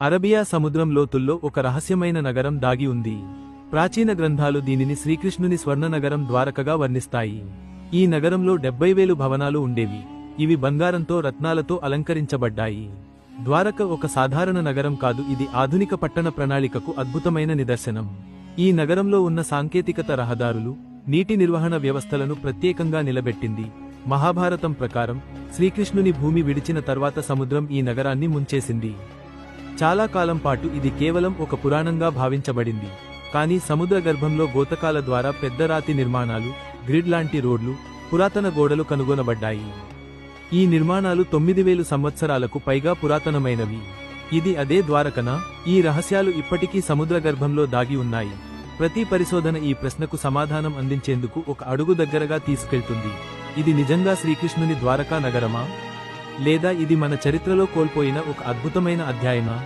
అరబియా సముద్రం లోతుల్లో ఒక రహస్యమైన నగరం దాగి ఉంది. ప్రాచీన గ్రంథాలు దీనిని శ్రీకృష్ణుని స్వర్ణనగరం ద్వారకగా వర్ణిస్తాయి. ఈ నగరంలో 70,000 భవనాలు ఉండేవి. ఇవి బంగారంతో రత్నాలతో అలంకరించబడ్డాయి. ద్వారక ఒక సాధారణ నగరం కాదు, ఇది ఆధునిక పట్టణ ప్రణాళికకు అద్భుతమైన నిదర్శనం. ఈ నగరంలో ఉన్న సాంకేతికత రహదారులు, నీటి నిర్వహణ వ్యవస్థలను ప్రత్యేకంగా నిలబెట్టింది. మహాభారతం ప్రకారం శ్రీకృష్ణుని భూమి విడిచిన తర్వాత సముద్రం ఈ నగరాన్ని ముంచేసింది. చాలా కాలం పాటు ఇది కేవలం ఒక పురాణంగా భావించబడింది. కానీ సముద్ర గర్భంలో గోతకాల ద్వారా పెద్ద రాతి నిర్మాణాలు, గ్రిడ్ లాంటి రోడ్లు, పురాతన గోడలు కనుగొనబడ్డాయి. ఈ నిర్మాణాలు 9,000 సంవత్సరాలకు పైగా పురాతనమైనవి. ఇది అదే ద్వారకనా? ఈ రహస్యాలు ఇప్పటికీ సముద్ర గర్భంలో దాగి ఉన్నాయి. ప్రతి పరిశోధన ఈ ప్రశ్నకు సమాధానం అందించేందుకు ఒక అడుగు దగ్గరగా తీసుకెళ్తుంది. ఇది నిజంగా శ్రీకృష్ణుని ద్వారకా నగరమా? లేదా ఇది మన చరిత్రలో కోల్పోయిన ఒక అద్భుతమైన అధ్యాయమా?